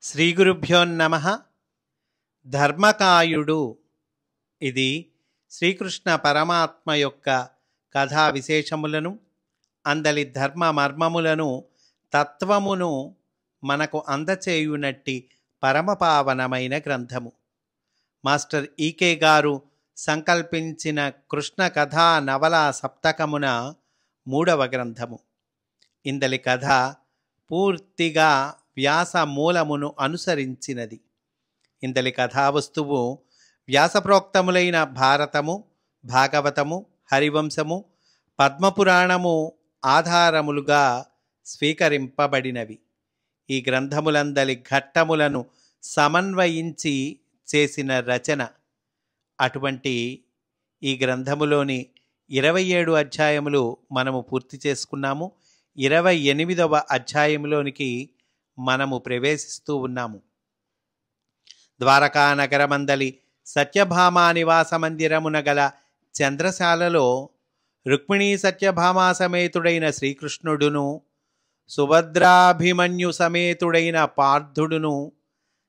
శ్రీ గురుభ్యోన్నమః. ధర్మకాయుడు ఇది శ్రీకృష్ణ పరమాత్మ యొక్క కథా విశేషములను, అందలి ధర్మ మర్మములను, తత్వమును మనకు అందచేయునట్టి పరమపావనమైన గ్రంథము. మాస్టర్ ఈకే గారు సంకల్పించిన కృష్ణ కథా నవలా సప్తకమున 3వ గ్రంథము. ఇందలి కథ పూర్తిగా వ్యాస మూలమును అనుసరించినది. ఇందలి కథావస్తువు వ్యాసప్రోక్తములైన భారతము, భాగవతము, హరివంశము, పద్మపురాణము ఆధారములుగా స్వీకరింపబడినవి. ఈ గ్రంథములందలి ఘట్టములను సమన్వయించి చేసిన రచన. అటువంటి ఈ గ్రంథములోని 27 అధ్యాయములు మనము పూర్తి చేసుకున్నాము. 28వ అధ్యాయంలోనికి మనము ప్రవేశిస్తూ ఉన్నాము. ద్వారకా నగరమందలి సత్యభామా నివాస మందిరమున గల చంద్రశాలలో రుక్మిణీ సత్యభామా సమేతుడైన శ్రీకృష్ణుడును, సుభద్రాభిమన్యు సమేతుడైన పార్థుడును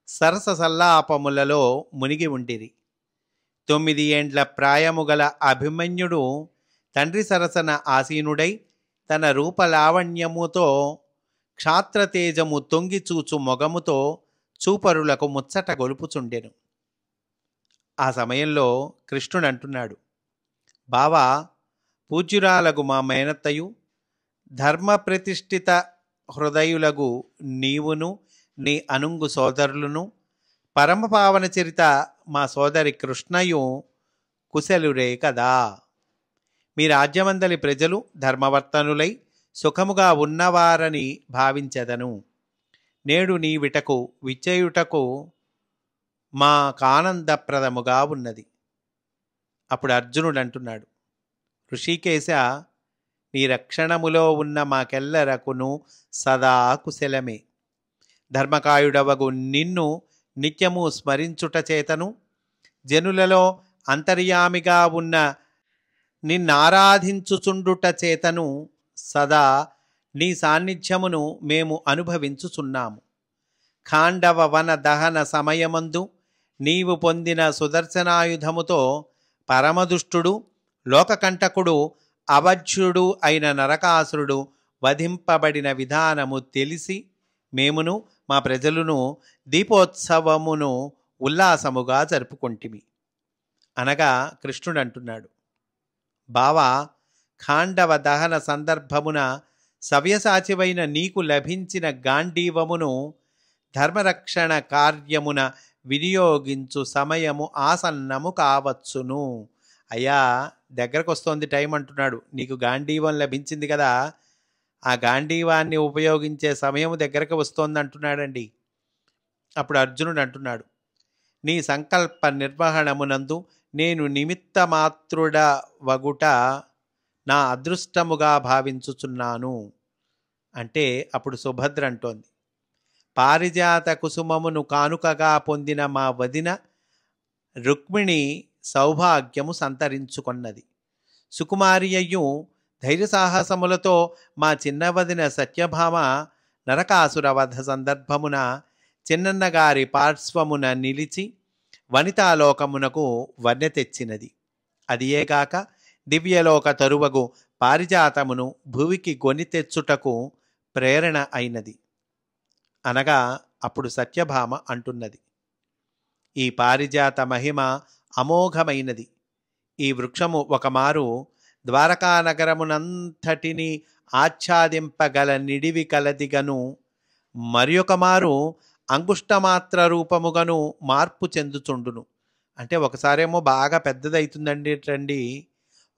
సరస సల్లాపములలో మునిగి ఉండిరి. 9 ఏండ్ల ప్రాయము గల అభిమన్యుడు తండ్రి సరసన ఆసీనుడై తన రూపలావణ్యముతో, క్షాత్రతేజము తొంగిచూచు మొగముతో చూపరులకు ముచ్చట గొలుపుచుండెను. ఆ సమయంలో కృష్ణుడు అంటున్నాడు, బావా, పూజ్యురాలగు మా మేనత్తయు, ధర్మ ప్రతిష్ఠిత హృదయులగు నీవును నీ అనుంగు సోదరులను, పరమపావన చరిత మా సోదరి కృష్ణయు కుశలురే కదా. మీ రాజ్యమందలి ప్రజలు ధర్మవర్తనులై సుఖముగా ఉన్నవారని భావించెదను. నేడు నీ విటకు విచ్చేయుటకు మా కానందప్రదముగా ఉన్నది. అప్పుడు అర్జునుడు అంటున్నాడు, ఋషికేశ, నీ రక్షణములో ఉన్న మాకెల్లరకును సదా కుశలమే. ధర్మకాయుడవగు నిన్ను నిత్యము స్మరించుట చేతను, జనులలో అంతర్యామిగా ఉన్న నిన్నారాధించుచుండుట చేతను సదా నీ సాన్నిధ్యమును మేము అనుభవించుచున్నాము. ఖాండవ వన దహన సమయమందు నీవు పొందిన సుదర్శనాయుధముతో పరమదుష్టుడు, లోకకంటకుడు, అవధ్యుడు అయిన నరకాసురుడు వధింపబడిన విధానము తెలిసి మేమును మా ప్రజలను దీపోత్సవమును ఉల్లాసముగా జరుపుకొంటిమి. అనగా కృష్ణుడు అంటున్నాడు, బావా, ఖాండవ దహన సందర్భమున సవ్యసాచివైన నీకు లభించిన గాంధీవమును ధర్మరక్షణ కార్యమున వినియోగించు సమయము ఆసన్నము కావచ్చును. అయ్యా, దగ్గరకు వస్తోంది టైం అంటున్నాడు. నీకు గాంధీవం లభించింది కదా, ఆ గాంధీవాన్ని ఉపయోగించే సమయం దగ్గరకు వస్తోంది అంటున్నాడండి. అప్పుడు అర్జునుడు అంటున్నాడు, నీ సంకల్ప నిర్వహణమునందు నేను నిమిత్త మాత్రుడ వగుట నా అదృష్టముగా భావించుచున్నాను. అంటే అప్పుడు సుభద్ర అంటోంది, పారిజాత కుసుమమును కానుకగా పొందిన మా వదిన రుక్మిణి సౌభాగ్యము సంతరించుకొన్నది. సుకుమారి అయ్యు ధైర్యసాహసములతో మా చిన్న వదిన సత్యభామ నరకాసుర వధ సందర్భమున చిన్నన్నగారి పార్శ్వమున నిలిచి వనితాలోకమునకు వన్నె తెచ్చినది. అదియేగాక దివ్యలోక తరువగు పారిజాతమును భువికి గొని తెచ్చుటకు ప్రేరణ అయినది. అనగా అప్పుడు సత్యభామ అంటున్నది, ఈ పారిజాత మహిమ అమోఘమైనది. ఈ వృక్షము ఒకమారు ద్వారకానగరమునంతటిని ఆచ్ఛాదింపగల నిడివి కలదిగను, మరియొక మారు అంగుష్టమాత్ర రూపముగను మార్పు చెందుచుండును. అంటే ఒకసారేమో బాగా పెద్దదవుతుందండి రండి,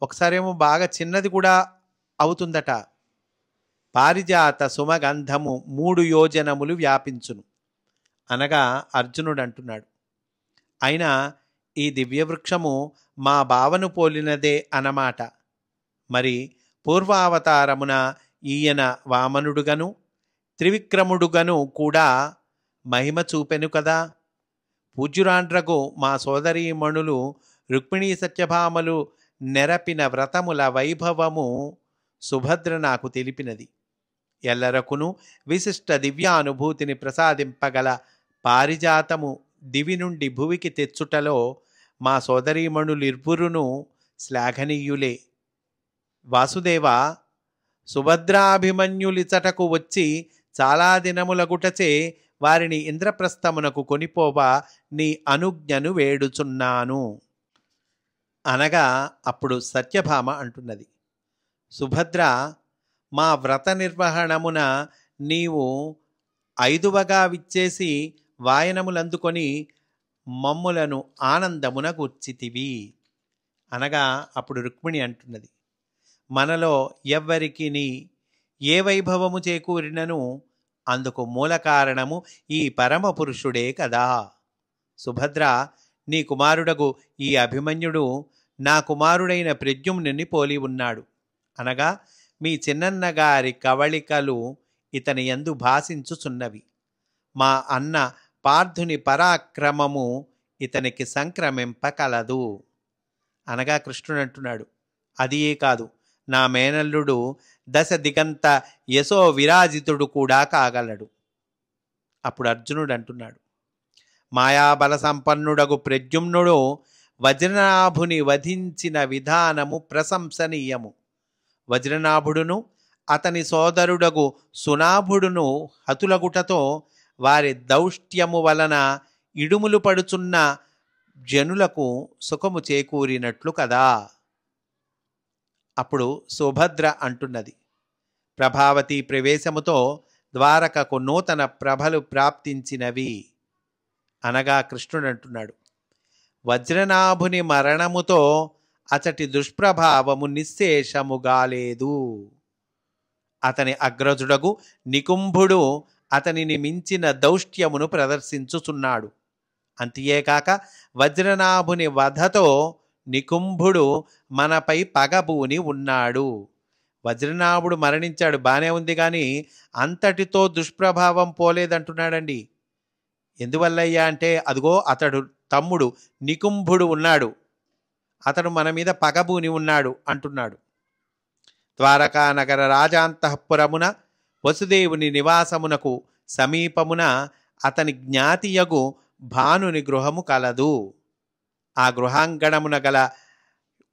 ఒకసారేమో బాగా చిన్నది కూడా అవుతుందట. పారిజాత సుమగంధము 3 యోజనములు వ్యాపించును. అనగా అర్జునుడు అంటున్నాడు, అయినా ఈ దివ్యవృక్షము మా బావను పోలినదే అన్నమాట. మరి పూర్వావతారమున ఈయన వామనుడుగను త్రివిక్రముడుగను కూడా మహిమ చూపెను కదా. పూజ్యురాండ్రగు మా సోదరీమణులు రుక్మిణీ సత్యభామలు నెరపిన వ్రతముల వైభవము సుభద్ర నాకు తెలిపినది. ఎల్లరకును విశిష్ట దివ్యానుభూతిని ప్రసాదింపగల పారిజాతము దివి నుండి భువికి తెచ్చుటలో మా సోదరీమణులిర్వురును శ్లాఘనీయులే. వాసుదేవ, సుభద్రాభిమన్యులిచటకు వచ్చి చాలా దినములగుటచే వారిని ఇంద్రప్రస్థమునకు కొనిపోవా నీ అనుజ్ఞను వేడుచున్నాను అనగా అప్పుడు సత్యభామ అంటున్నది, సుభద్ర, మా వ్రత నిర్వహణమున నీవు 5వగా విచ్చేసి వాయనములందుకొని మమ్ములను ఆనందమున గూర్చితివి అనగా అప్పుడు రుక్మిణి అంటున్నది, మనలో ఎవ్వరికి ఏ వైభవము చేకూరినను అందుకు మూల కారణము ఈ పరమపురుషుడే కదా. సుభద్ర, నీ కుమారుడగు ఈ అభిమన్యుడు నా కుమారుడైన ప్రద్యుమ్నుని పోలి ఉన్నాడు అనగా మీ చిన్నన్నగారి కవళికలు ఇతని యందు భాషించుచున్నవి. మా అన్న పార్థుని పరాక్రమము ఇతనికి సంక్రమింపకలదు అనగా కృష్ణుడు అంటున్నాడు, అదియే కాదు, నా మేనల్లుడు దశ దిగంత యశో విరాజితుడు కూడా కాగలడు. అప్పుడు అర్జునుడు అంటున్నాడు, మాయాబల సంపన్నుడగు ప్రద్యుమ్నుడు వజ్రనాభుని వధించిన విధానము ప్రశంసనీయము. వజ్రనాభుడును అతని సోదరుడగు సునాభుడును హతులగుటతో వారి దౌష్ట్యము వలన ఇడుములు పడుచున్న జనులకు సుఖము చేకూరినట్లు కదా. అప్పుడు సుభద్ర అంటున్నది, ప్రభావతి ప్రవేశముతో ద్వారకకు నూతన ప్రభలు ప్రాప్తించినవి అనగా కృష్ణుడు అంటున్నాడు, వజ్రనాభుని మరణముతో అతటి దుష్ప్రభావము నిశ్శేషముగాలేదు. అతని అగ్రజుడగు నికుంభుడు అతనిని మించిన దౌష్ట్యమును ప్రదర్శించుచున్నాడు. అంతేకాక వజ్రనాభుని వధతో నికుంభుడు మనపై పగబూని ఉన్నాడు. వజ్రనాభుడు మరణించాడు, బానే ఉంది, కానీ అంతటితో దుష్ప్రభావం పోలేదంటున్నాడండి. ఎందువల్లయ్యా అంటే, అదిగో అతడు తమ్ముడు నికుంభుడు ఉన్నాడు, అతడు మన మీద పగబూని ఉన్నాడు అంటున్నాడు. ద్వారకా నగర రాజాంతఃపురమున వసుదేవుని నివాసమునకు సమీపమున అతని జ్ఞాతియగు భానుని గృహము కలదు. ఆ గృహాంగణమున గల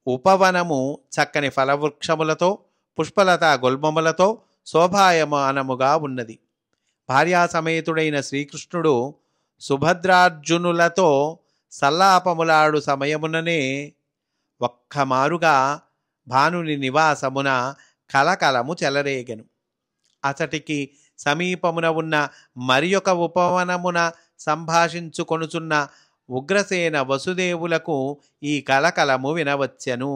ఉపవనము చక్కని ఫలవృక్షములతో పుష్పలతా గుల్మములతో శోభాయమానముగా ఉన్నది. భార్యాసమేతుడైన శ్రీకృష్ణుడు సుభద్రార్జునులతో సల్లాపములాడు సమయముననే ఒక్కమారుగా భానుని నివాసమున కలకలము చెలరేగెను. అతటికి సమీపమున ఉన్న మరి ఒక ఉపవనమున సంభాషించుకొనుచున్న ఉగ్రసేన వసుదేవులకు ఈ కలకలము వినవచ్చెను.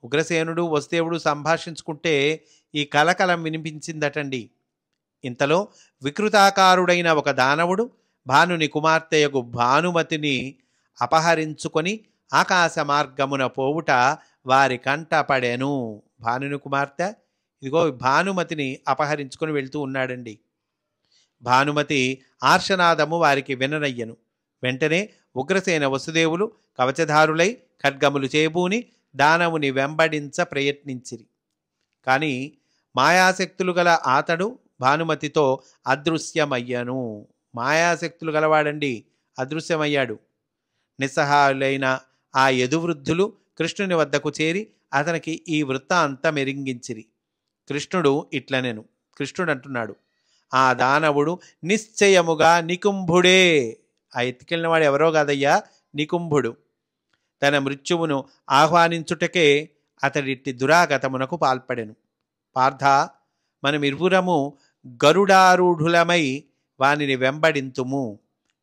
ఉగ్రసేనుడు వసుదేవుడు సంభాషించుకుంటే ఈ కలకలం వినిపించిందటండి. ఇంతలో వికృతాకారుడైన ఒక దానవుడు భానుని కుమార్తెయగు భానుమతిని అపహరించుకొని ఆకాశ మార్గమున పోవుట వారి కంట పడెను. భానుని కుమార్తె ఇదిగో భానుమతిని అపహరించుకొని వెళ్తూ ఉన్నాడండి. భానుమతి ఆర్షనాదము వారికి విననయ్యను. వెంటనే ఉగ్రసేన వసుదేవులు కవచధారులై ఖడ్గములు చేబూని దానవుని వెంబడించ ప్రయత్నించిరి. కానీ మాయాశక్తులు గల అతడు భానుమతితో అదృశ్యమయ్యను. మాయాశక్తులు గలవాడండి, అదృశ్యమయ్యాడు. నిస్సహాయులైన ఆ యదువృద్ధులు కృష్ణుని వద్దకు చేరి అతనికి ఈ వృత్తాంతం ఎరింగించిరి. కృష్ణుడు ఇట్లనెను. కృష్ణుడు అంటున్నాడు, ఆ దానవుడు నిశ్చయముగా నికుంభుడే. ఆ ఎత్తుకెళ్ళిన వాడు ఎవరో కాదయ్యా, నికుంభుడు. తన మృత్యువును ఆహ్వానించుటకే అతడిట్టి దురాగతమునకు పాల్పడెను. పార్థ, మనమిరువురము గరుడారూఢులమై వానిని వెంబడింతుము.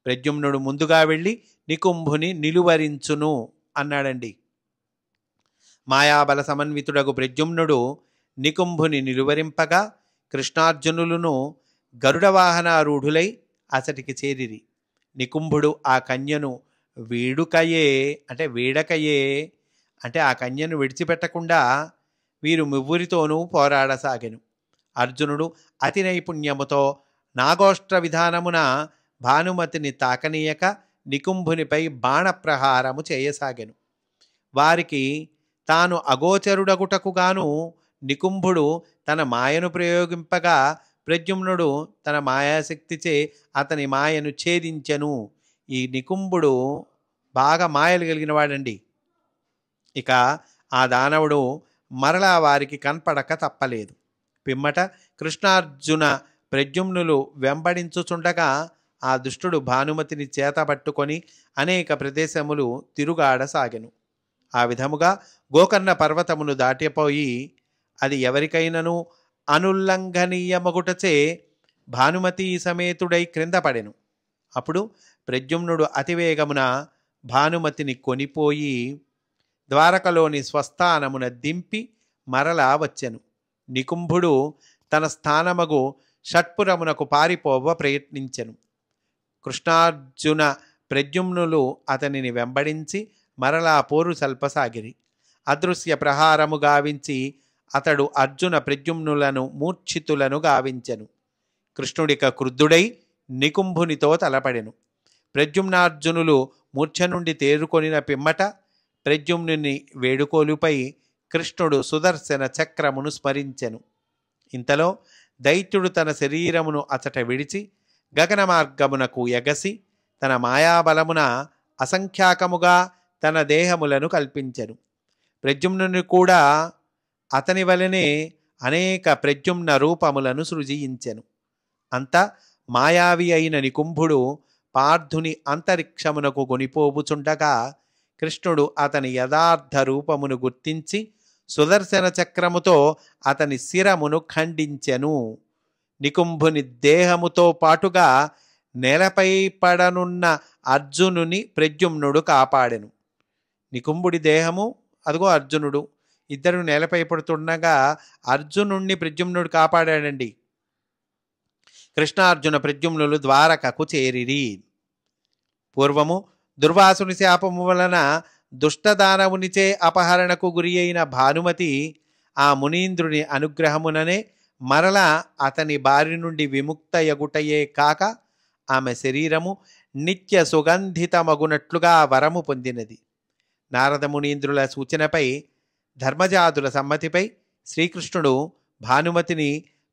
ప్రద్యుమ్నుడు ముందుగా వెళ్ళి నికుంభుని నిలువరించును అన్నాడండి. మాయాబల సమన్వితుడగు ప్రద్యుమ్నుడు నికుంభుని నిలువరింపగా కృష్ణార్జునులను గరుడవాహనారూఢులై అతటికి చేరిరి. నికుంభుడు ఆ కన్యను వీడకయే అంటే ఆ కన్యను విడిచిపెట్టకుండా వీరు మువ్వురితోనూ పోరాడసాగెను. అర్జునుడు అతి నైపుణ్యముతో నాగోష్ట్ర విధానమున భానుమతిని తాకనీయక నికుంభునిపై బాణప్రహారము చేయసాగెను. వారికి తాను అగోచరుడగుటకు గాను నికుంభుడు తన మాయను ప్రయోగింపగా ప్రద్యుమ్నుడు తన మాయాశక్తిచే అతని మాయను ఛేదించెను. ఈ నికుంభుడు బాగా మాయలు కలిగిన వాడండి. ఇక ఆ దానవుడు మరలా వారికి కనపడక తప్పలేదు. పిమ్మట కృష్ణార్జున ప్రద్యుమ్నులు వెంబడించుచుండగా ఆ దుష్టుడు భానుమతిని చేతబట్టుకొని అనేక ప్రదేశములు తిరుగాడసాగెను. ఆ విధముగా గోకర్ణ పర్వతమును దాటిపోయి అది ఎవరికైనను అనుల్లంఘనీయమగుటచే భానుమతి సమేతుడై క్రింద పడెను. అప్పుడు ప్రద్యుమ్నుడు అతివేగమున భానుమతిని కొనిపోయి ద్వారకలోని స్వస్థానమున దింపి మరలా వచ్చెను. నికుంభుడు తన స్థానమగు షట్పురమునకు పారిపోవ ప్రయత్నించెను. కృష్ణార్జున ప్రద్యుమ్నులు అతనిని వెంబడించి మరలా పోరు సల్పసాగిరి. అదృశ్య ప్రహారము గావించి అతడు అర్జున ప్రద్యుమ్నులను మూర్ఛితులను గావించెను. కృష్ణుడిక క్రుద్ధుడై నికుంభునితో తలపడెను. ప్రద్యుమ్నార్జునులు మూర్ఛ నుండి తేరుకొనిన పిమ్మట ప్రద్యుమ్నుని వేడుకోలుపై కృష్ణుడు సుదర్శన చక్రమును స్మరించెను. ఇంతలో దైత్యుడు తన శరీరమును అచట విడిచి గగన మార్గమునకు ఎగసి తన మాయాబలమున అసంఖ్యాకముగా తన దేహములను కల్పించెను. ప్రద్యుమ్నుని కూడా అతని వలనే అనేక ప్రద్యుమ్న రూపములను సృజించెను. అంతా మాయావి అయిన నికుంభుడు పార్థుని అంతరిక్షమునకు కొనిపోవుచుండగా కృష్ణుడు అతని యథార్థ రూపమును గుర్తించి సుదర్శన చక్రముతో అతని శిరమును ఖండించెను. నికుంభుని దేహముతో పాటుగా నేలపై పడనున్న అర్జునుని ప్రద్యుమ్నుడు కాపాడెను. నికుంభుడి దేహము అదిగో అర్జునుడు ఇద్దరు నేలపై పడుతుండగా అర్జునుణ్ణి ప్రద్యుమ్నుడు కాపాడాడండి. కృష్ణార్జున ప్రద్యుమ్నులు ద్వారకకు చేరిరి. పూర్వము దుర్వాసుని శాపము వలన దుష్టదానవునిచే అపహరణకు గురి అయిన భానుమతి ఆ మునీంద్రుని అనుగ్రహముననే మరలా అతని బారి నుండి విముక్తయగుటయే కాక ఆమె శరీరము నిత్య సుగంధితమగునట్లుగా వరము పొందినది. నారద మునీంద్రుల సూచనపై ధర్మజాతుల సమ్మతిపై శ్రీకృష్ణుడు భానుమతిని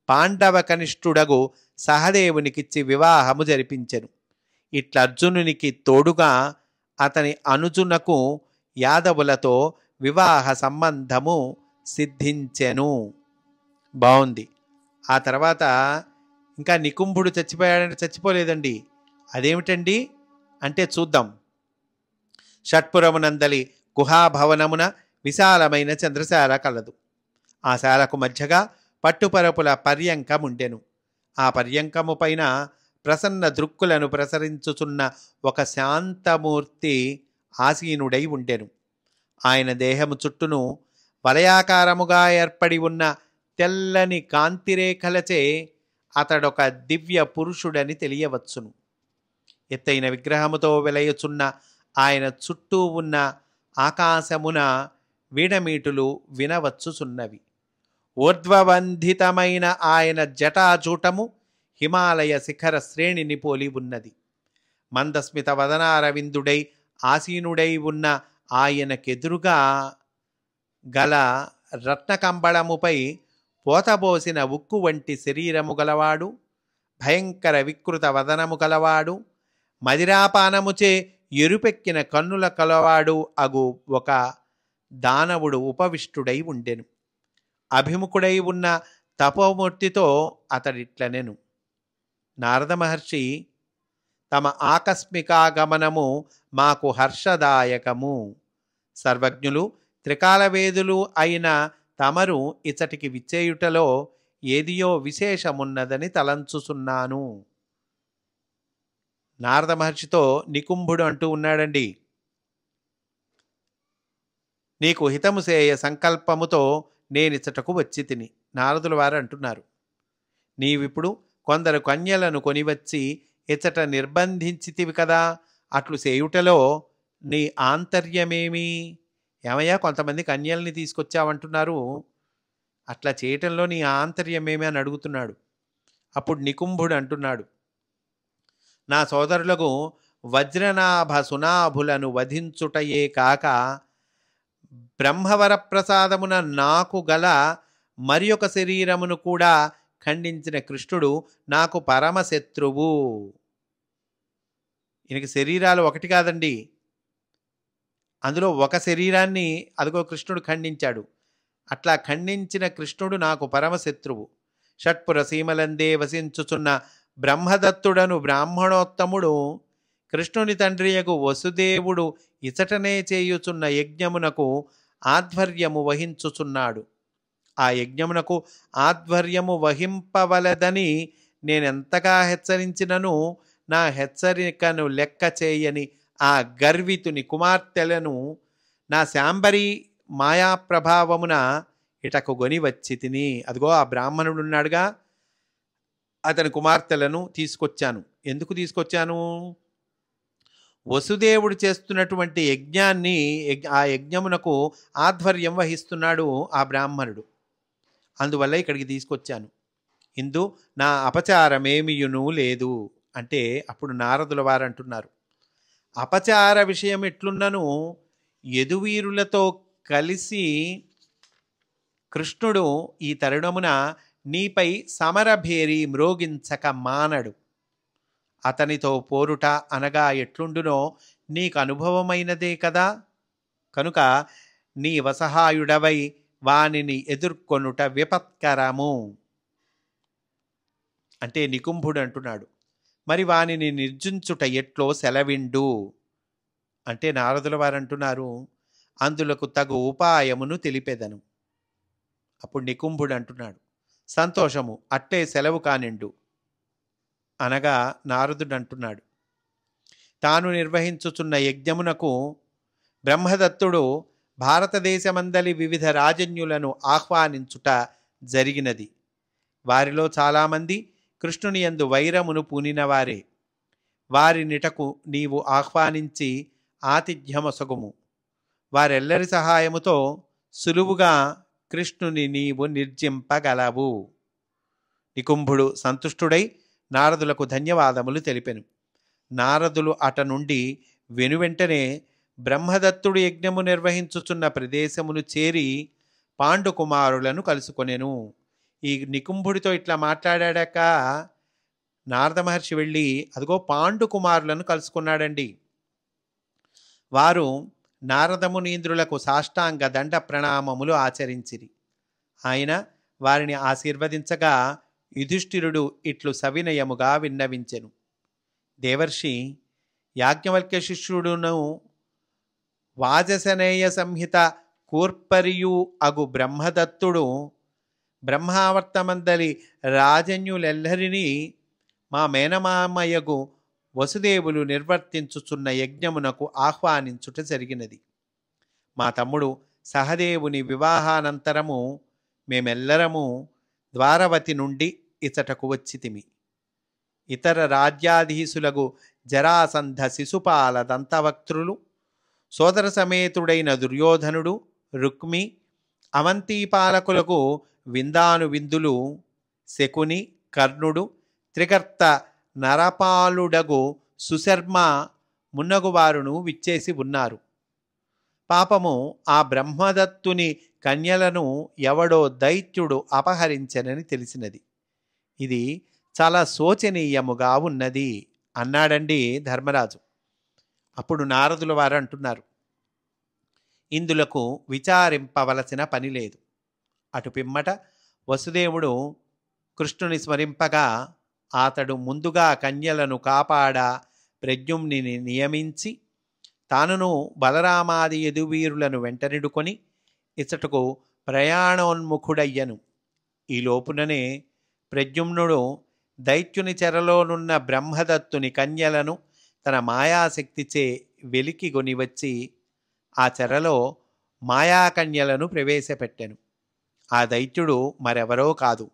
పాండవ కనిష్ఠుడగు సహదేవునికిచ్చి వివాహము జరిపించెను. ఇట్లా అర్జునునికి తోడుగా అతని అనుజునకు యాదవులతో వివాహ సంబంధము సిద్ధించెను. బాగుంది. ఆ తర్వాత ఇంకా నికుంభుడు చచ్చిపోయాడంటే చచ్చిపోలేదండి. అదేమిటండి అంటే చూద్దాం. షట్పురమునందలి గుహాభవనమున విశాలమైన చంద్రశాల కలదు. ఆ శాలకు మధ్యగా పట్టుపరపుల పర్యంకముండెను. ఆ పర్యంకము పైన ప్రసన్న దృక్కులను ప్రసరించుచున్న ఒక శాంతమూర్తి ఆసీనుడై ఉండెను. ఆయన దేహము చుట్టూను వలయాకారముగా ఏర్పడి ఉన్న తెల్లని కాంతిరేఖలచే అతడొక దివ్య పురుషుడని తెలియవచ్చును. ఎత్తైన విగ్రహముతో వెలయచున్న ఆయన చుట్టూ ఉన్న ఆకాశమున వీణమీటులు వినవచ్చుచున్నవి. ఊర్ధ్వవంధితమైన ఆయన జటాజూటము హిమాలయ శిఖర శ్రేణిని పోలి ఉన్నది. మందస్మిత వదనారవిందుడై ఆసీనుడై ఉన్న ఆయనకెదురుగా గల రత్నకంబళముపై పోతబోసిన ఉక్కు వంటి శరీరము గలవాడు, భయంకర వికృత వదనము గలవాడు, మదిరాపానముచే ఎరుపెక్కిన కన్నుల కలవాడు అగు ఒక దానవుడు ఉపవిష్టుడై ఉండెను. అభిముఖుడై ఉన్న తపోమూర్తితో అతడిట్లనెను. నారద మహర్షి, తమ ఆకస్మికాగమనము మాకు హర్షదాయకము. సర్వజ్ఞులు త్రికాలవేదులు అయిన తమరు ఇచ్చటికి విచ్చేయుటలో ఏదియో విశేషమున్నదని తలంచుచున్నాను. నారద మహర్షితో నికుంభుడు అంటూ ఉన్నాడండి, నీకు హితము సేయ సంకల్పముతో నేనిచ్చటకు వచ్చి తిని. నారదుల వారు అంటున్నారు, నీవిప్పుడు కొందరు కన్యలను కొనివచ్చి ఇచ్చట నిర్బంధించితివి కదా, అట్లు చేయుటలో నీ ఆంతర్యమేమి? ఏమయ్యా, కొంతమంది కన్యల్ని తీసుకొచ్చావంటున్నారు, అట్లా చేయటంలో నీ ఆంతర్యమేమి అని అడుగుతున్నాడు. అప్పుడు నికుంభుడు అంటున్నాడు, నా సోదరులకు వజ్రనాభ సునాభులను వధించుటయే కాక బ్రహ్మవర ప్రసాదమున నాకు గల మరి ఒక శరీరమును కూడా ఖండించిన కృష్ణుడు నాకు పరమశత్రువు. ఈయనకి శరీరాలు ఒకటి కాదండి, అందులో ఒక శరీరాన్ని అదిగో కృష్ణుడు ఖండించాడు. అట్లా ఖండించిన కృష్ణుడు నాకు పరమశత్రువు. షట్పుర సీమలందే వసించుచున్న బ్రహ్మదత్తుడను బ్రాహ్మణోత్తముడు కృష్ణుని తండ్రియగు వసుదేవుడు ఇచటనే చేయుచున్న యజ్ఞమునకు ఆధ్వర్యము వహించుచున్నాడు. ఆ యజ్ఞమునకు ఆధ్వర్యము వహింపవలదని నేనెంతగా హెచ్చరించినను నా హెచ్చరికను లెక్క చేయని ఆ గర్వితుని కుమార్తెలను నా శాంబరి మాయా ప్రభావమున ఇటకు గొని వచ్చి తిని. అదిగో ఆ బ్రాహ్మణుడు ఉన్నాడుగా, అతని కుమార్తెలను తీసుకొచ్చాను. ఎందుకు తీసుకొచ్చాను? వసుదేవుడు చేస్తున్నటువంటి యజ్ఞాన్ని, ఆ యజ్ఞమునకు ఆధ్వర్యం వహిస్తున్నాడు ఆ బ్రాహ్మణుడు, అందువల్ల ఇక్కడికి తీసుకొచ్చాను. ఇందు నా అపచారమేమియును లేదు అంటే అప్పుడు నారదుల వారు అంటున్నారు, అపచార విషయం ఎట్లున్నను యదువీరులతో కలిసి కృష్ణుడు ఈ తరుణమున నీపై సమరభేరి మ్రోగించక మానడు. అతనితో పోరుట అనగా ఎట్లుండునో నీకు అనుభవమైనదే కదా. కనుక నీ వసహాయుడవై వానిని ఎదుర్కొనుట విపత్కరము అంటే నికుంభుడు అంటున్నాడు. మరి వానిని నిర్జించుట ఎట్లో సెలవిండు అంటే నారదుల వారు అంటున్నారు, అందులకు తగు ఉపాయమును తెలిపెదను. అప్పుడు నికుంభుడు అంటున్నాడు, సంతోషము, అట్లే సెలవు కానిండు అనగా నారదుడు అంటున్నాడు, తాను నిర్వహించుచున్న యజ్ఞమునకు బ్రహ్మదత్తుడు భారతదేశమందలి వివిధ రాజన్యులను ఆహ్వానించుట జరిగినది. వారిలో చాలామంది కృష్ణుని యందు వైరమును పూనినవారే. వారినిటకు నీవు ఆహ్వానించి ఆతిథ్యమొసగుము. వారెల్లరి సహాయముతో సులువుగా కృష్ణుని నీవు నిర్జింపగలవు. నికుంభుడు సంతుష్టుడై నారదులకు ధన్యవాదములు తెలిపెను. నారదులు అట నుండి వెనువెంటనే బ్రహ్మదత్తుడు యజ్ఞము నిర్వహించుచున్న ప్రదేశమును చేరి పాండుకుమారులను కలుసుకొనెను. ఈ నికుంభుడితో ఇట్లా మాట్లాడాక నారద మహర్షి వెళ్ళి అదిగో పాండుకుమారులను కలుసుకున్నాడండి. వారు నారదమునీంద్రులకు సాష్టాంగ దండ ప్రణామములు ఆచరించిరి. ఆయన వారిని ఆశీర్వదించగా యుధిష్ఠిరుడు ఇట్లు సవినయముగా విన్నవించెను. దేవర్షి, యాజ్ఞవల్క్య శిష్యుడును వాజసనేయ సంహిత కూర్పరియు అగు బ్రహ్మదత్తుడు బ్రహ్మావర్తమందలి రాజన్యులెల్లరినీ మా మేనమామయ్యగు వసుదేవులు నిర్వర్తించుచున్న యజ్ఞమునకు ఆహ్వానించుట జరిగినది. మా తమ్ముడు సహదేవుని వివాహానంతరము మేమెల్లరము ద్వారవతి నుండి ఇచటకు వచ్చితిమి. ఇతర రాజ్యాధీశులకు జరాసంధ శిశుపాల దంతవక్త్రులు, సోదర సమేతుడైన దుర్యోధనుడు, రుక్మి, అవంతిపాలకులకు విందాను విందులు, శకుని, కర్ణుడు, త్రికర్త నరపాలుడగు సుశర్మ మున్నగువారును విచ్చేసి ఉన్నారు. పాపము ఆ బ్రహ్మదత్తుని కన్యలను ఎవడో దైత్యుడు అపహరించనని తెలిసినది. ఇది చాలా శోచనీయముగా ఉన్నది అన్నాడండి ధర్మరాజు. అప్పుడు నారదుల వారు అంటున్నారు, ఇందులకు విచారింపవలసిన పని లేదు. అటు పిమ్మట వసుదేవుడు కృష్ణుని స్మరింపగా అతడు ముందుగా కన్యలను కాపాడ ప్రద్యుమ్నిని నియమించి తానును బలరామాది యదువీరులను వెంటనిడుకొని ఇచ్చటకు ప్రయాణోన్ముఖుడయ్యను. ఈ లోపుననే ప్రద్యుమ్నుడు దైత్యుని చెరలోనున్న బ్రహ్మదత్తుని కన్యలను తన మాయాశక్తిచే వెలికి గొనివచ్చి ఆ చెరలో మాయాకన్యలను ప్రవేశపెట్టెను. ఆ దైత్యుడు మరెవరో కాదు,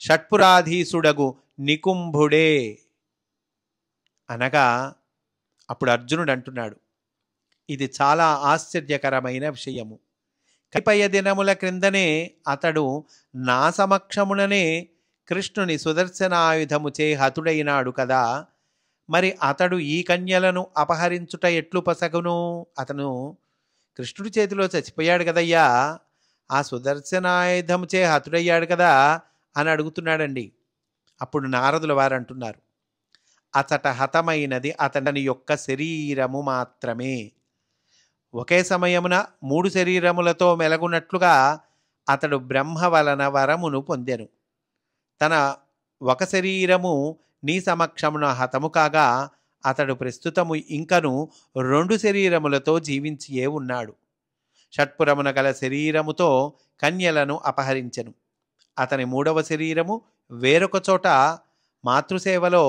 షట్పురాధీసుడగు నికుంభుడే అనగా అప్పుడు అర్జునుడు అంటున్నాడు, ఇది చాలా ఆశ్చర్యకరమైన విషయము. కైపయ దినముల క్రిందనే అతడు నా సమక్షముననే కృష్ణుని సుదర్శనాయుధముచే హతుడైనాడు కదా. మరి అతడు ఈ కన్యలను అపహరించుట ఎట్లు పసగును? అతను కృష్ణుడి చేతిలో చచ్చిపోయాడు కదయ్యా, ఆ సుదర్శనాయుధముచే హతుడయ్యాడు కదా, అని అడుగుతున్నాడండి. అప్పుడు నారదుల వారు అంటున్నారు, అతట హతమైనది అతని యొక్క శరీరము మాత్రమే. ఒకే సమయమున 3 శరీరములతో మెలగునట్లుగా అతడు బ్రహ్మ వలన వరమును పొందెను. తన ఒక శరీరము నీ సమక్షమున హతము కాగా అతడు ప్రస్తుతము ఇంకను 2 శరీరములతో జీవించియే ఉన్నాడు. షట్పురమున గల శరీరముతో కన్యలను అపహరించెను. అతని 3వ శరీరము వేరొక చోట మాతృసేవలో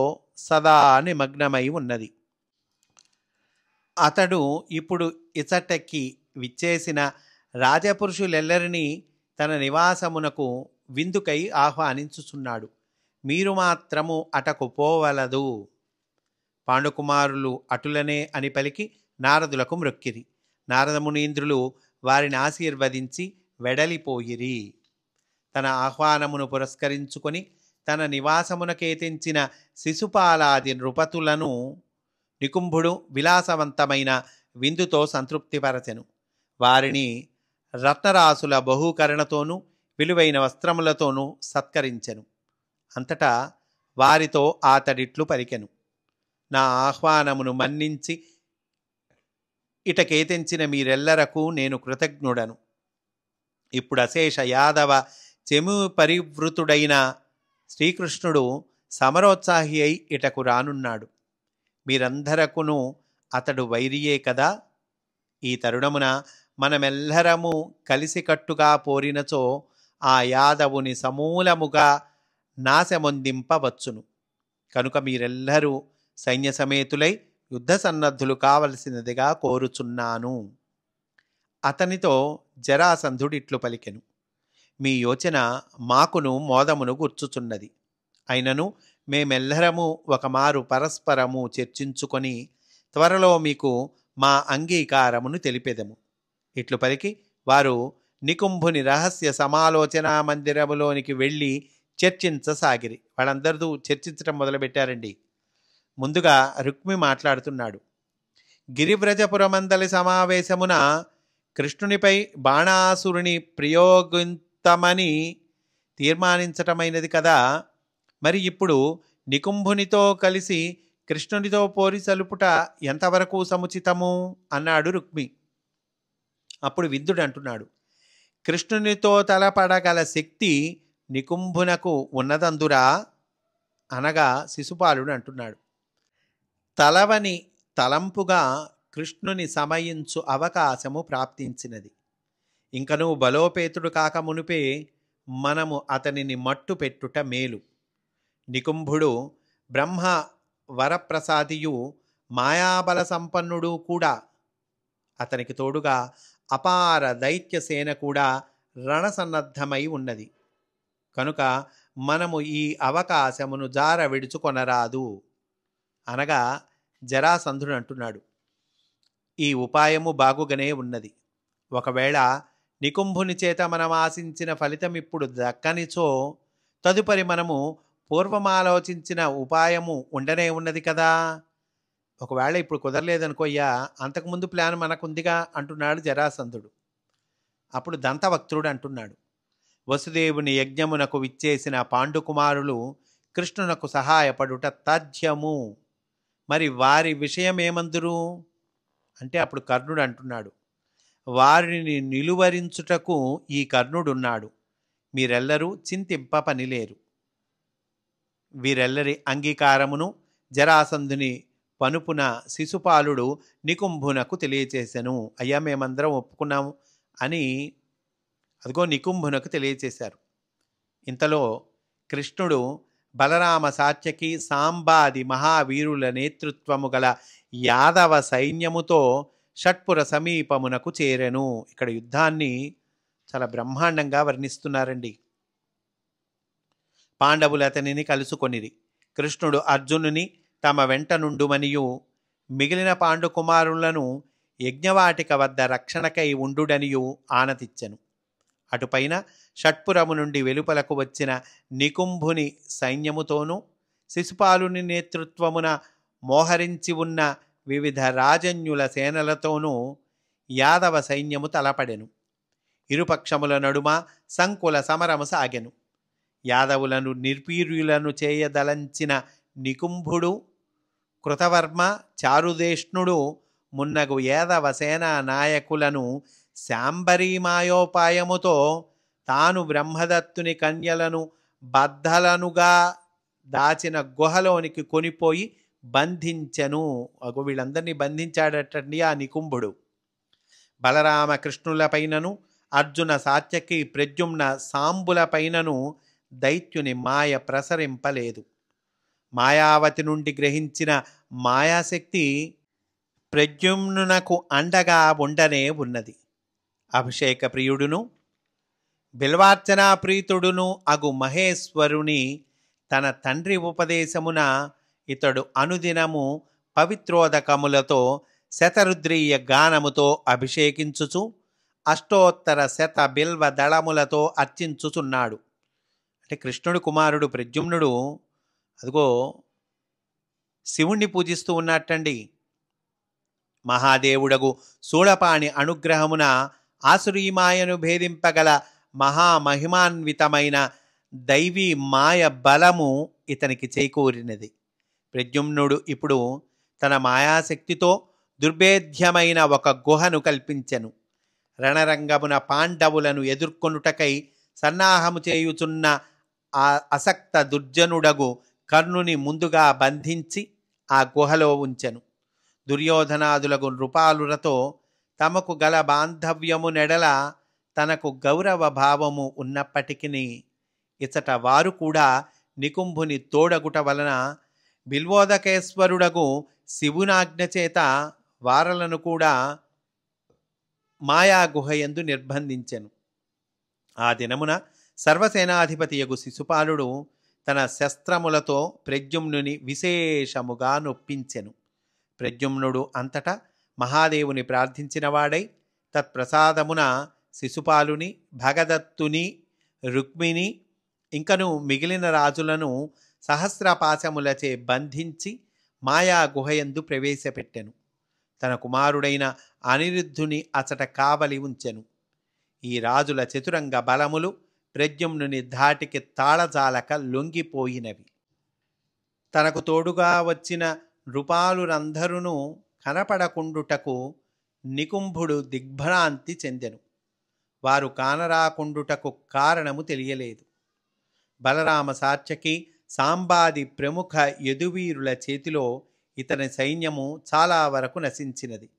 సదా నిమగ్నమై ఉన్నది. అతడు ఇప్పుడు ఇచటకి విచ్చేసిన రాజపురుషులెల్లరినీ తన నివాసమునకు విందుకై ఆహ్వానించుచున్నాడు. మీరు మాత్రము అటకు పోవలదు. పాండుకుమారులు అటులనే అని పలికి నారదులకు మ్రొక్కిరి. నారదమునీంద్రులు వారిని ఆశీర్వదించి వెడలిపోయిరి. తన ఆహ్వానమును పురస్కరించుకొని తన నివాసమునకే తెంచిన శిశుపాలాది నృపతులను నికుంభుడు విలాసవంతమైన విందుతో సంతృప్తిపరచెను. వారిని రత్నరాసుల బహూకరణతోనూ విలువైన వస్త్రములతోనూ సత్కరించెను. అంతటా వారితో అతడిట్లు పలికెను, నా ఆహ్వానమును మన్నించి ఇటకే తెంచిన మీరెల్లరకు నేను కృతజ్ఞుడను. ఇప్పుడు అశేష యాదవ చెము పరివృతుడైన శ్రీకృష్ణుడు సమరోత్సాహి అయి ఇటకు రానున్నాడు. మీరందరకును అతడు వైరియే కదా. ఈ తరుణమున మనమెల్లరము కలిసికట్టుగా పోరినచో ఆ యాదవుని సమూలముగా నాశమొందింపవచ్చును. కనుక మీరెల్లరూ సైన్య సమేతులై యుద్ధ సన్నద్ధులు కావలసినదిగా కోరుచున్నాను. అతనితో జరాసంధుడిట్లు పలికెను, మీ యోచన మాకును మోదమును గుర్చుచున్నది. అయినను మేమెల్లరము ఒకమారు పరస్పరము చర్చించుకొని త్వరలో మీకు మా అంగీకారమును తెలిపెదము. ఇట్లు పలికి వారు నికుంభుని రహస్య సమాలోచనా మందిరములోనికి వెళ్ళి చర్చించసాగిరి. వాళ్ళందరూ చర్చించడం మొదలుపెట్టారండి. ముందుగా రుక్మి మాట్లాడుతున్నాడు. గిరివ్రజపురమందలి సమావేశమున కృష్ణునిపై బాణాసురుని ప్రయోగింతమని తీర్మానించటమైనది కదా. మరి ఇప్పుడు నికుంభునితో కలిసి కృష్ణునితో పోరి సలుపుట ఎంతవరకు సముచితము అన్నాడు రుక్మి. అప్పుడు విందుడు అంటున్నాడు, కృష్ణునితో తలపడగల శక్తి నికుంభునకు ఉన్నదందురా అనగా శిశుపాలుడు అంటున్నాడు. తలవని తలంపుగా కృష్ణుని సమయించు అవకాశము ప్రాప్తించినది. ఇంకనూ బలోపేతుడు కాక మునుపే మనము అతనిని మట్టు పెట్టుట మేలు. నికుంభుడు బ్రహ్మ వరప్రసాదియు మాయాబల సంపన్నుడు కూడా. అతనికి తోడుగా అపార దైత్యసేన కూడా రణసన్నద్ధమై ఉన్నది. కనుక మనము ఈ అవకాశమును జార విడుచుకొనరాదు అనగా జరాసంధుడు అంటున్నాడు. ఈ ఉపాయము బాగుగానే ఉన్నది. ఒకవేళ నికుంభుని చేత మనం ఆశించిన ఫలితం ఇప్పుడు దక్కనిచో తదుపరి మనము పూర్వమాలోచించిన ఉపాయము ఉండనే ఉన్నది కదా. ఒకవేళ ఇప్పుడు కుదరలేదనుకోయ్యా, అంతకుముందు ప్లాన్ మనకుందిగా అంటున్నాడు జరాసంధుడు. అప్పుడు దంతవక్త్రుడు అంటున్నాడు, వసుదేవుని యజ్ఞమునకు విచ్చేసిన పాండుకుమారులు కృష్ణునకు సహాయపడుట తథ్యము. మరి వారి విషయమేమందురు అంటే అప్పుడు కర్ణుడు అంటున్నాడు, వారిని నిలువరించుటకు ఈ కర్ణుడున్నాడు. మీరెల్లరూ చింతింప పనిలేరు. వీరెల్లరి అంగీకారమును జరాసంధుని పనుపున శిశుపాలుడు నికుంభునకు తెలియచేశాను. అయ్యా మేమందరం ఒప్పుకున్నాము అని అదిగో నికుంభునకు తెలియచేశారు. ఇంతలో కృష్ణుడు బలరామ సాత్యకి సాంబాది మహావీరుల నేతృత్వము గల యాదవ సైన్యముతో షట్పుర సమీపమునకు చేరెను. ఇక్కడ యుద్ధాన్ని చాలా బ్రహ్మాండంగా వర్ణిస్తున్నారండి. పాండవులు అతనిని కలుసుకొనిరి. కృష్ణుడు అర్జునుని తమ వెంట నుండుమనియు మిగిలిన పాండుకుమారులను యజ్ఞవాటిక వద్ద రక్షణకై ఉండుడనియు ఆనతిచ్చెను. అటుపైన షట్పురము నుండి వెలుపలకు వచ్చిన నికుంభుని సైన్యముతోనూ శిశుపాలుని నేతృత్వమున మోహరించి ఉన్న వివిధ రాజన్యుల సేనలతోనూ యాదవ సైన్యము తలపడెను. ఇరుపక్షముల నడుమ సంకుల సమరము సాగెను. యాదవులను నిర్వీర్యులను చేయదలంచిన నికుంభుడు, కృతవర్మ, చారుదేష్ణుడు మున్నగు యాదవ సేనా నాయకులను శాంబరీ మాయోపాయముతో తాను బ్రహ్మదత్తుని కన్యలను బద్ధలనుగా దాచిన గుహలోనికి కొనిపోయి బంధించెను. అగో వీళ్ళందరినీ బంధించాడటండి ఆ నికుంభుడు. బలరామకృష్ణులపైనను, అర్జున, సాత్యకి, ప్రద్యుమ్న, సాంబులపైనను దైత్యుని మాయ ప్రసరింపలేదు. మాయావతి నుండి గ్రహించిన మాయాశక్తి ప్రద్యుమ్నునకు అండగా ఉండనే ఉన్నది. అభిషేక ప్రియుడును బిల్వార్చనా ప్రీతుడును అగు మహేశ్వరుని తన తండ్రి ఉపదేశమున ఇతడు అనుదినము పవిత్రోదకములతో శతరుద్రీయ గానముతో అభిషేకించుచు అష్టోత్తర శత బిల్వ దళములతో అర్చించుచున్నాడు. అంటే కృష్ణుడు కుమారుడు ప్రద్యుమ్నుడు అదిగో శివుణ్ణి పూజిస్తూ ఉన్నట్టండి. మహాదేవుడగు శూళపాణి అనుగ్రహమున ఆసురీమాయను భేదింపగల మహామహిమాన్వితమైన దైవీ మాయ బలము ఇతనికి చేకూరినది. ప్రద్యుమ్నుడు ఇప్పుడు తన మాయాశక్తితో దుర్భేద్యమైన ఒక గుహను కల్పించెను. రణరంగమున పాండవులను ఎదుర్కొనుటకై సన్నాహము చేయుచున్న ఆ అసక్త దుర్జనుడగు కర్ణుని ముందుగా బంధించి ఆ గుహలో ఉంచెను. దుర్యోధనాదులకు నృపాలులతో తమకు గల బాంధవ్యము నెడల తనకు గౌరవ భావము ఉన్నప్పటికీ ఇచట వారు కూడా నికుంభుని తోడగుట వలన బిల్వోదకేశ్వరుడగు శివునాజ్ఞ చేత వారలను కూడా మాయా గుహయందు నిర్బంధించెను. ఆ దినమున సర్వసేనాధిపతియగు శిశుపాలుడు తన శస్త్రములతో ప్రద్యుమ్నుని విశేషముగా నొప్పించెను. ప్రద్యుమ్నుడు అంతటా మహాదేవుని ప్రార్థించినవాడై తత్ప్రసాదమున శిశుపాలుని, భగదత్తుని, రుక్మిణి ఇంకను మిగిలిన రాజులను సహస్రపాశములచే బంధించి మాయా గుహయందు ప్రవేశపెట్టెను. తన కుమారుడైన అనిరుద్ధుని అచట కావలి ఉంచెను. ఈ రాజుల చతురంగ బలములు ప్రద్యుమ్నుని ధాటికి తాళజాలక లొంగిపోయినవి. తనకు తోడుగా వచ్చిన నృపాలురందరూ కనపడకుండుటకు నికుంభుడు దిగ్భ్రాంతి చెందెను. వారు కానరాకుండుటకు కారణము తెలియలేదు. బలరామ, సాత్యకి, సాంబాది ప్రముఖ యదువీరుల చేతిలో ఇతని సైన్యము చాలా వరకు నశించినది.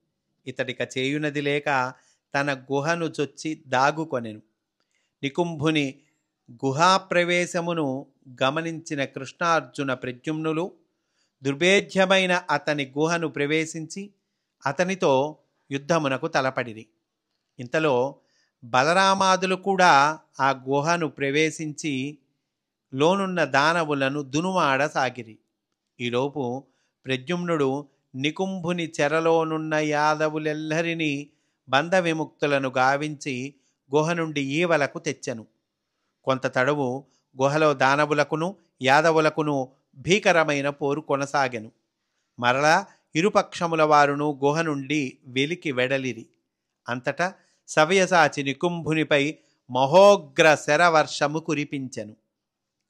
ఇతడిక చేయునది లేక తన గుహను చొచ్చి దాగుకొనెను. నికుంభుని గుహాప్రవేశమును గమనించిన కృష్ణార్జున ప్రద్యుమ్నులు దుర్భేద్యమైన అతని గుహను ప్రవేశించి అతనితో యుద్ధమునకు తలపడిరి. ఇంతలో బలరామాదులు కూడా ఆ గుహను ప్రవేశించి లోనున్న దానవులను దునుమాడసాగిరి. ఈలోపు ప్రద్యుమ్నుడు నికుంభుని చెరలోనున్న యాదవులెల్లరినీ బంధ విముక్తులను గావించి గుహ నుండి ఈవలకు తెచ్చెను. కొంత తడవు గుహలో దానవులకును యాదవులకును భీకరమైన పోరు కొనసాగెను. మరలా ఇరుపక్షముల వారును గుహ నుండి వెలికి వెడలిరి. అంతటా సవ్యసాచి నికుంభునిపై మహోగ్ర శరవర్షము కురిపించెను.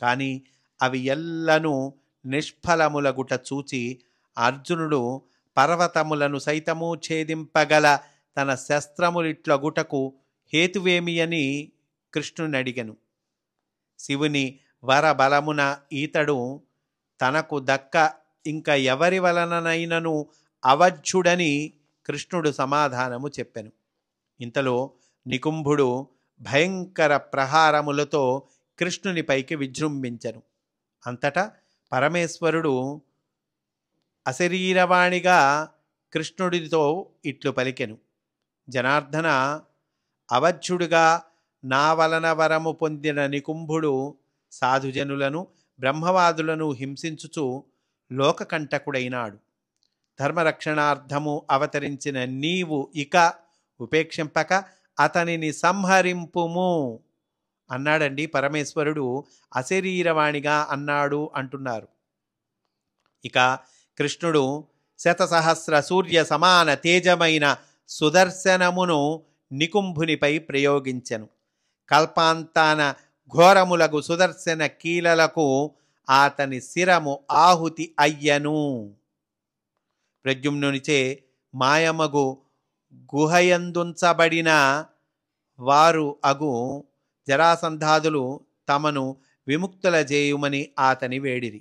కాని అవి ఎల్లను నిష్ఫలములగుట చూచి అర్జునుడు పర్వతములను సైతము ఛేదింపగల తన శస్త్రములిట్లగుటకు హేతువేమి అని కృష్ణుని అడిగెను. శివుని వరబలమున ఈతడు తనకు దక్క ఇంక ఎవరి వలననైనను అవధ్యుడని కృష్ణుడు సమాధానము చెప్పెను. ఇంతలో నికుంభుడు భయంకర ప్రహారములతో కృష్ణునిపైకి విజృంభించెను. అంతటా పరమేశ్వరుడు అశరీరవాణిగా కృష్ణుడితో ఇట్లు పలికెను. జనార్దన, అవధ్యుడుగా నా వలన వరము పొందిన నికుంభుడు సాధుజనులను బ్రహ్మవాదులను హింసించుచు లోకకంటకుడైనాడు. ధర్మరక్షణార్థము అవతరించిన నీవు ఇక ఉపేక్షింపక అతనిని సంహరింపుము అన్నాడండి పరమేశ్వరుడు. అశరీరవాణిగా అన్నాడు అంటున్నారు. ఇక కృష్ణుడు శతసహస్ర సూర్య సమాన తేజమైన సుదర్శనమును నికుంభునిపై ప్రయోగించెను. కల్పాంతాన ఘోరములగు సుదర్శన కీలలకు అతని శిరము ఆహుతి అయ్యను. ప్రద్యుమ్నునిచే మాయమగు గుహయందుంచబడిన వారు అగు జరాసంధాదులు తమను విముక్తుల చేయుమని అతని వేడిరి.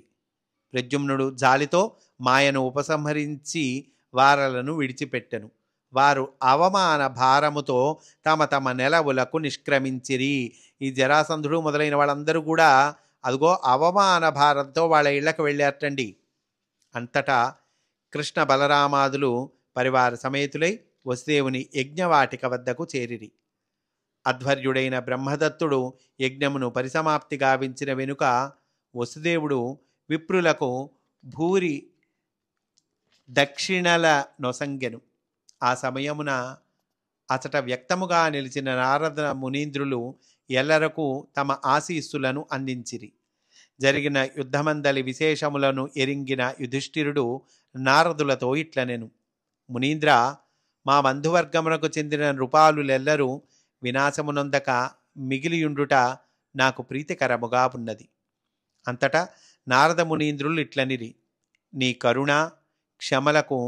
ప్రద్యుమ్నుడు జాలితో మాయను ఉపసంహరించి వారలను విడిచిపెట్టెను. వారు అవమాన భారముతో తమ తమ నెలవులకు నిష్క్రమించిరి. ఈ జరాసంధుడు మొదలైన వాళ్ళందరూ కూడా అదిగో అవమాన భారంతో వాళ్ళ ఇళ్లకు వెళ్ళారటండి. అంతటా కృష్ణ బలరామాదులు పరివార సమేతులై వసుదేవుని యజ్ఞవాటిక వద్దకు చేరిరి. అధ్వర్యుడైన బ్రహ్మదత్తుడు యజ్ఞమును పరిసమాప్తి గావించిన వెనుక వసుదేవుడు విప్రులకు భూరి దక్షిణల నొసంగెను. ఆ సమయమున అచట వ్యక్తముగా నిలిచిన నారద మునీంద్రులు ఎల్లరకు తమ ఆశీస్సులను అందించిరి. జరిగిన యుద్ధమందలి విశేషములను ఎరింగిన యుధిష్ఠిరుడు నారదులతో ఇట్లనెను: మునీంద్ర, మా బంధువర్గమునకు చెందిన నృపాలులెల్లరూ వినాశమునొందక మిగిలియుండుట నాకు ప్రీతికరముగా ఉన్నది. అంతటా నారద మునీంద్రులు ఇట్లనిరి: నీ కరుణ క్షమలకు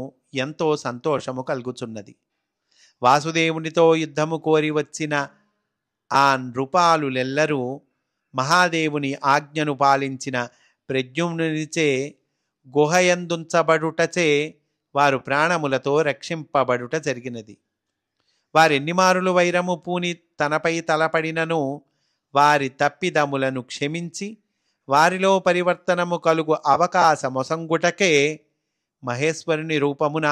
ఎంతో సంతోషము కలుగుచున్నది. వాసుదేవునితో యుద్ధము కోరి వచ్చిన ఆ నృపాలులెల్లరూ మహాదేవుని ఆజ్ఞను పాలించిన ప్రద్యుమ్నునిచే గుహయందుంచబడుటచే వారు ప్రాణములతో రక్షింపబడుట జరిగినది. వారెన్నిమారులు వైరము పూని తనపై తలపడినను వారి తప్పిదములను క్షమించి వారిలో పరివర్తనము కలుగు అవకాశమొసంగుటకే మహేశ్వరుని రూపమున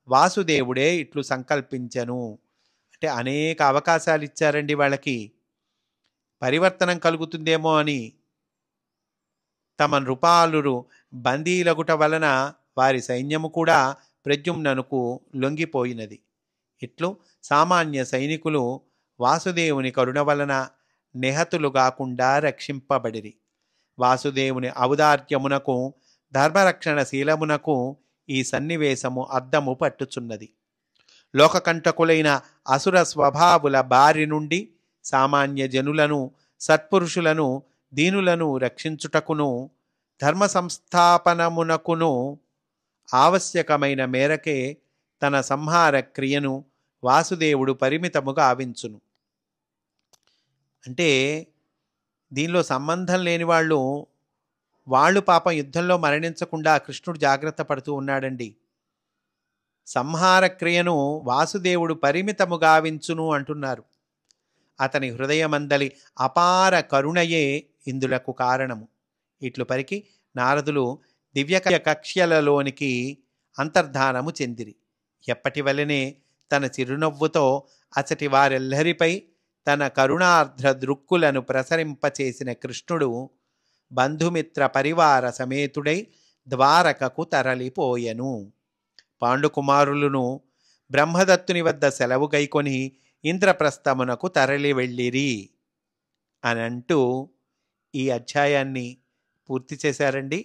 వాసుదేవుడే ఇట్లు సంకల్పించెను. అంటే అనేక అవకాశాలు ఇచ్చారండి వాళ్ళకి, పరివర్తనం కలుగుతుందేమో అని. తమ నృపాలురు బందీలగుట వలన వారి సైన్యము కూడా ప్రద్యుమ్ననుకు లొంగిపోయినది. ఇట్లు సామాన్య సైనికులు వాసుదేవుని కరుణ వలన నిహతులుగాకుండా రక్షింపబడిరి. వాసుదేవుని ఔదార్యమునకు ధర్మరక్షణ శీలమునకు ఈ సన్నివేశము అద్దము పట్టుచున్నది. లోకకంటకులైన అసుర స్వభావుల బారి నుండి సామాన్య జనులను, సత్పురుషులను, దీనులను రక్షించుటకును ధర్మ సంస్థాపనమునకును ఆవశ్యకమైన మేరకే తన సంహార క్రియను వాసుదేవుడు పరిమితముగా ఆవించును. అంటే దీనిలో సంబంధం లేని వాళ్ళు పాపం యుద్ధంలో మరణించకుండా కృష్ణుడు జాగ్రత్త పడుతూ ఉన్నాడండి. సంహార క్రియను వాసుదేవుడు పరిమితము గావించును అంటున్నారు. అతని హృదయమందలి అపార కరుణయే ఇందులకు కారణము. ఇట్లు పరికి నారదులు దివ్య కక్ష్యలలోనికి అంతర్ధానము చెందిరి. ఎప్పటి వలనే తన చిరునవ్వుతో అచటి వారెల్లరిపై తన కరుణార్ధ్ర దృక్కులను ప్రసరింపచేసిన కృష్ణుడు బంధుమిత్ర పరివార సమేతుడై ద్వారకకు తరలిపోయెను. పాండుకుమారులను బ్రహ్మదత్తుని వద్ద సెలవు గైకొని ఇంద్రప్రస్థమునకు తరలి వెళ్ళిరి అని అంటూ ఈ అధ్యాయాన్ని పూర్తి చేశారండి.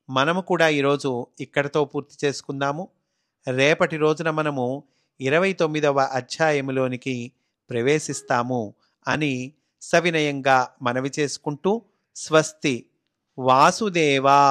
మనము కూడా ఈరోజు ఇక్కడితో పూర్తి చేసుకుందాము. రేపటి రోజున మనము 29వ అధ్యాయములోనికి ప్రవేశిస్తాము అని సవినయంగా మనవి చేసుకుంటూ స్వస్తి. వాసుదేవా.